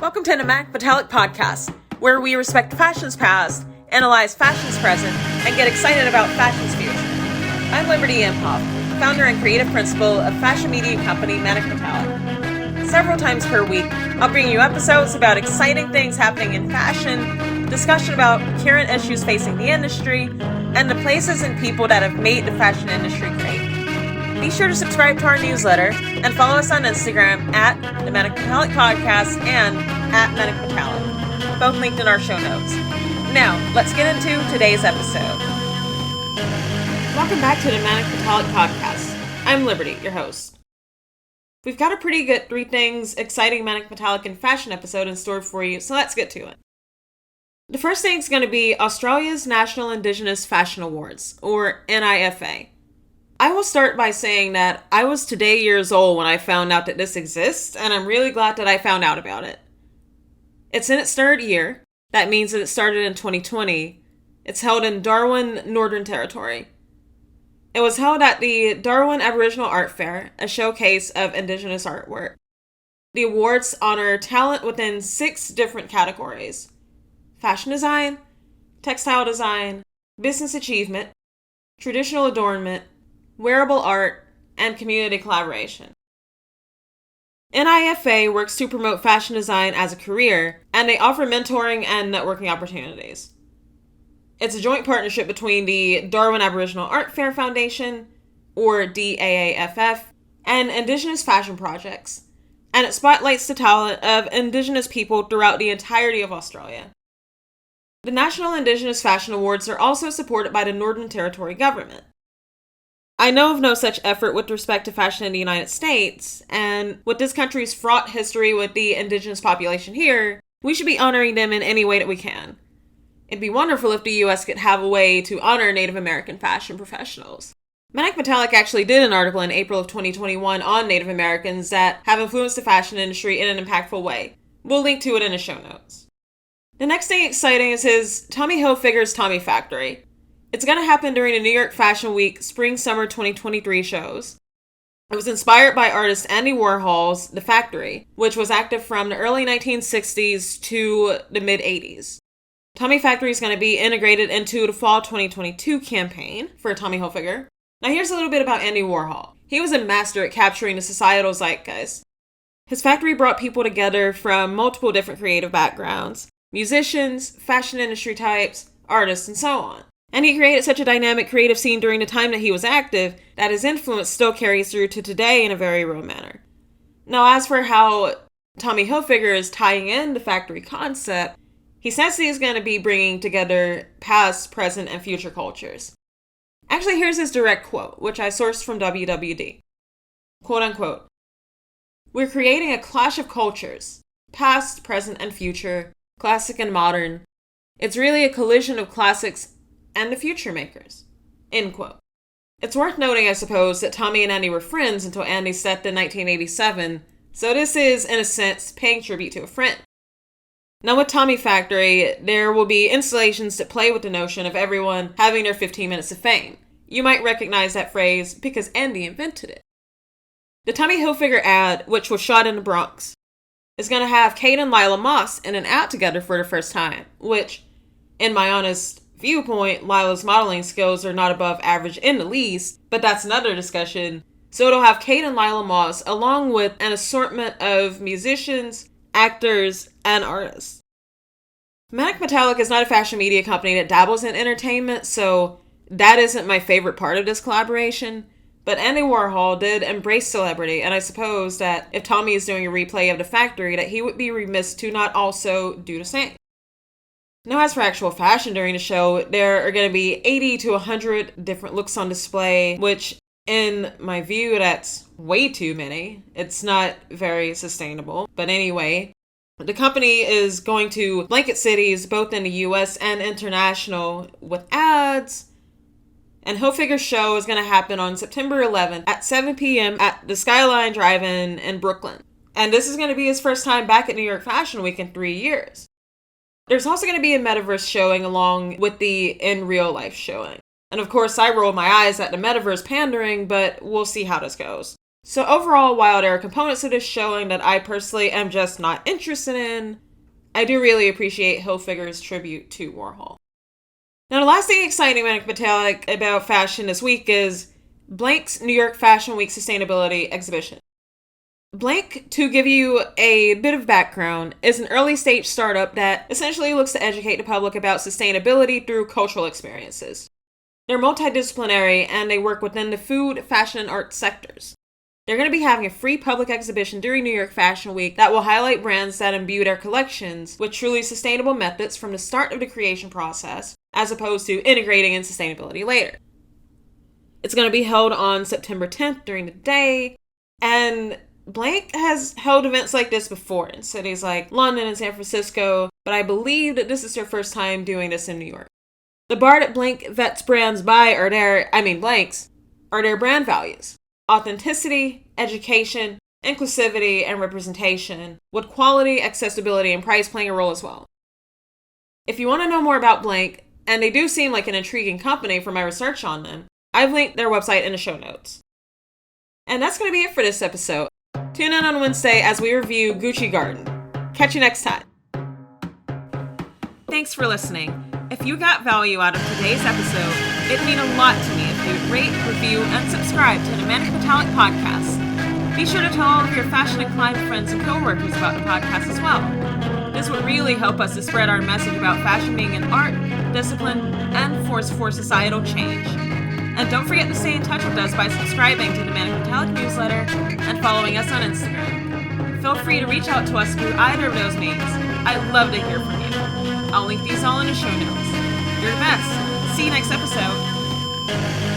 Welcome to the Manic podcast, where we respect fashion's past, analyze fashion's present, and get excited about fashion's future. I'm Liberty Imhoff, founder and creative principal of fashion media company Manic. Several times per week, I'll bring you episodes about exciting things happening in fashion, discussion about current issues facing the industry, and the places and people that have made the fashion industry great. Be sure to subscribe to our newsletter and follow us on Instagram at the Manic Podcast and at Manic Metallic, both linked in our show notes. Now, let's get into today's episode. Welcome back to the Manic Podcast. I'm Liberty, your host. We've got a pretty good 3 things exciting Manic Metallic and fashion episode in store for you, so let's get to it. The first thing is going to be Australia's National Indigenous Fashion Awards, or NIFA. I will start by saying that I was today years old when I found out that this exists, and I'm really glad that I found out about it. It's in its 3rd year. That means that it started in 2020. It's held in Darwin, Northern Territory. It was held at the Darwin Aboriginal Art Fair, a showcase of Indigenous artwork. The awards honor talent within 6 different categories: fashion design, textile design, business achievement, traditional adornment, wearable art, and community collaboration. NIFA works to promote fashion design as a career, and they offer mentoring and networking opportunities. It's a joint partnership between the Darwin Aboriginal Art Fair Foundation, or DAAFF, and Indigenous Fashion Projects, and it spotlights the talent of Indigenous people throughout the entirety of Australia. The National Indigenous Fashion Awards are also supported by the Northern Territory government. I know of no such effort with respect to fashion in the United States, and with this country's fraught history with the Indigenous population here, we should be honoring them in any way that we can. It'd be wonderful if the US could have a way to honor Native American fashion professionals. Manic Metallic actually did an article in April of 2021 on Native Americans that have influenced the fashion industry in an impactful way. We'll link to it in the show notes. The next thing exciting is his Tommy Hilfiger's Tommy Factory. It's going to happen during the New York Fashion Week Spring-Summer 2023 shows. It was inspired by artist Andy Warhol's The Factory, which was active from the early 1960s to the mid-80s. Tommy Factory is going to be integrated into the Fall 2022 campaign for Tommy Hilfiger. Now here's a little bit about Andy Warhol. He was a master at capturing the societal zeitgeist. His factory brought people together from multiple different creative backgrounds: musicians, fashion industry types, artists, and so on. And he created such a dynamic creative scene during the time that he was active that his influence still carries through to today in a very real manner. Now, as for how Tommy Hilfiger is tying in the factory concept, he says he's going to be bringing together past, present, and future cultures. Actually, here's his direct quote, which I sourced from WWD. Quote unquote, "We're creating a clash of cultures, past, present, and future, classic and modern. It's really a collision of classics and the future makers." End quote. It's worth noting, I suppose, that Tommy and Andy were friends until Andy stepped in 1987, so this is, in a sense, paying tribute to a friend. Now with Tommy Factory, there will be installations that play with the notion of everyone having their 15 minutes of fame. You might recognize that phrase because Andy invented it. The Tommy Hilfiger ad, which was shot in the Bronx, is going to have Kate and Lila Moss in an ad together for the first time, which, in my honest viewpoint, Lila's modeling skills are not above average in the least, but that's another discussion. So it'll have Kate and Lila Moss along with an assortment of musicians, actors, and artists. Manic Metallic is not a fashion media company that dabbles in entertainment, so that isn't my favorite part of this collaboration, but Andy Warhol did embrace celebrity, and I suppose that if Tommy is doing a replay of The Factory, that he would be remiss to not also do the same. Now, as for actual fashion during the show, there are going to be 80 to 100 different looks on display, which, in my view, that's way too many. It's not very sustainable. But anyway, the company is going to blanket cities, both in the US and international, with ads. And Hilfiger's show is going to happen on September 11th at 7 p.m. at the Skyline Drive-In in Brooklyn. And this is going to be his first time back at New York Fashion Week in 3 years. There's also going to be a metaverse showing along with the in real life showing. And of course, I rolled my eyes at the metaverse pandering, but we'll see how this goes. So overall, while there are components of this showing that I personally am just not interested in, I do really appreciate Hilfiger's tribute to Warhol. Now, the last thing exciting Manic Metallic about fashion this week is Blank's New York Fashion Week Sustainability Exhibition. Blank, to give you a bit of background, is an early stage startup that essentially looks to educate the public about sustainability through cultural experiences. They're multidisciplinary and they work within the food, fashion, and art sectors. They're going to be having a free public exhibition during New York Fashion Week that will highlight brands that imbue their collections with truly sustainable methods from the start of the creation process, as opposed to integrating in sustainability later. It's going to be held on September 10th during the day, and Blank has held events like this before in cities like London and San Francisco, but I believe that this is their first time doing this in New York. The bar that Blank vets brands by Blank's, are their brand values: authenticity, education, inclusivity, and representation, with quality, accessibility, and price playing a role as well. If you want to know more about Blank, and they do seem like an intriguing company from my research on them, I've linked their website in the show notes. And that's going to be it for this episode. Tune in on Wednesday as we review Gucci Garden. Catch you next time. Thanks for listening. If you got value out of today's episode, it'd mean a lot to me if you would rate, review, and subscribe to the Manic Metallic podcast. Be sure to tell all of your fashion-inclined friends and coworkers about the podcast as well. This would really help us to spread our message about fashion being an art, discipline, and force for societal change. And don't forget to stay in touch with us by subscribing to the Manic Metallic newsletter and following us on Instagram. Feel free to reach out to us through either of those means. I'd love to hear from you. I'll link these all in the show notes. You're the best. See you next episode.